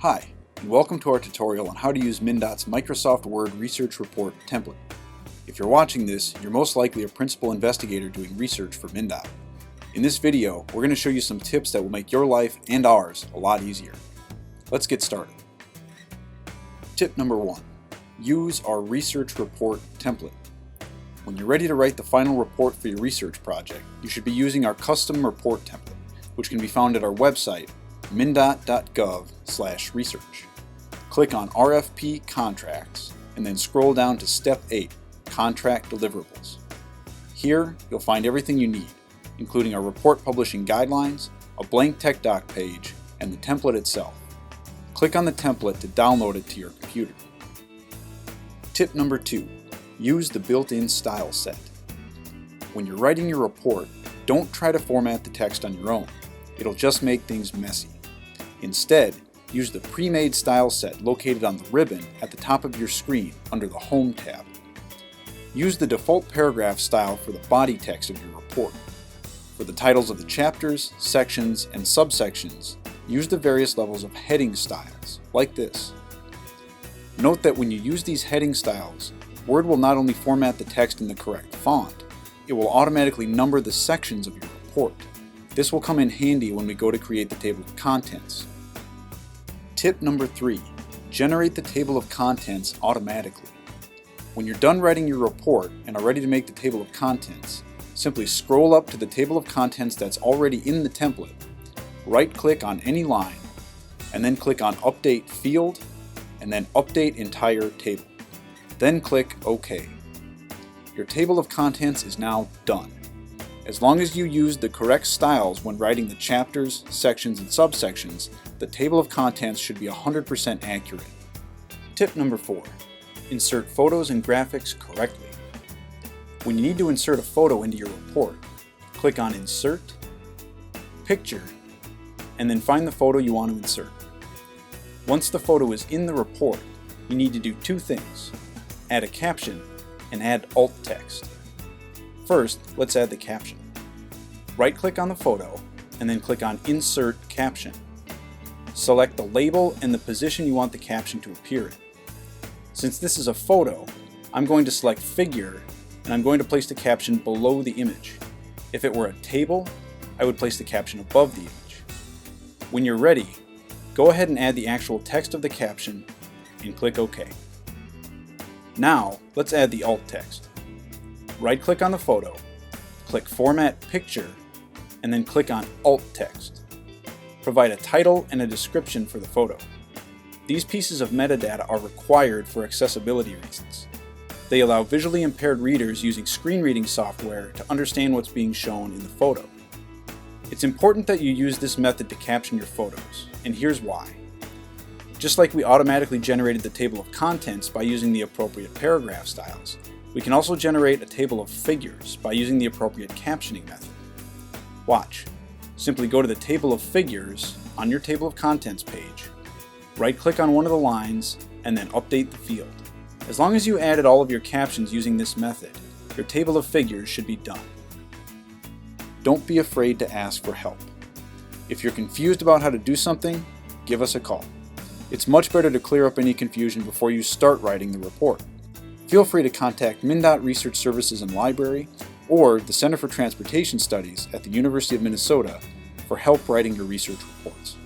Hi, and welcome to our tutorial on how to use MnDOT's Microsoft Word Research Report template. If you're watching this, you're most likely a principal investigator doing research for MnDOT. In this video, we're going to show you some tips that will make your life and ours a lot easier. Let's get started. Tip number 1. Use our Research Report template. When you're ready to write the final report for your research project, you should be using our custom report template, which can be found at our website, mndot.gov/research. Click on RFP Contracts and then scroll down to Step 8, Contract Deliverables. Here, you'll find everything you need, including our report publishing guidelines, a blank tech doc page, and the template itself. Click on the template to download it to your computer. Tip number 2. Use the built-in style set. When you're writing your report, don't try to format the text on your own. It'll just make things messy. Instead, use the pre-made style set located on the ribbon at the top of your screen under the Home tab. Use the default paragraph style for the body text of your report. For the titles of the chapters, sections, and subsections, use the various levels of heading styles, like this. Note that when you use these heading styles, Word will not only format the text in the correct font, it will automatically number the sections of your report. This will come in handy when we go to create the table of contents. Tip number 3. Generate the table of contents automatically. When you're done writing your report and are ready to make the table of contents, simply scroll up to the table of contents that's already in the template, right-click on any line, and then click on Update Field, and then Update Entire Table. Then click OK. Your table of contents is now done. As long as you use the correct styles when writing the chapters, sections, and subsections, the table of contents should be 100% accurate. Tip number 4. Insert photos and graphics correctly. When you need to insert a photo into your report, click on Insert, Picture, and then find the photo you want to insert. Once the photo is in the report, you need to do two things: add a caption and add alt text. First, let's add the caption. Right-click on the photo and then click on Insert Caption. Select the label and the position you want the caption to appear in. Since this is a photo, I'm going to select Figure and I'm going to place the caption below the image. If it were a table, I would place the caption above the image. When you're ready, go ahead and add the actual text of the caption and click OK. Now, let's add the alt text. Right-click on the photo, click Format Picture, and then click on Alt Text. Provide a title and a description for the photo. These pieces of metadata are required for accessibility reasons. They allow visually impaired readers using screen reading software to understand what's being shown in the photo. It's important that you use this method to caption your photos, and here's why. Just like we automatically generated the table of contents by using the appropriate paragraph styles, we can also generate a table of figures by using the appropriate captioning method. Watch. Simply go to the table of figures on your table of contents page, right-click on one of the lines, and then update the field. As long as you added all of your captions using this method, your table of figures should be done. Don't be afraid to ask for help. If you're confused about how to do something, give us a call. It's much better to clear up any confusion before you start writing the report. Feel free to contact MnDOT Research Services and Library or the Center for Transportation Studies at the University of Minnesota for help writing your research reports.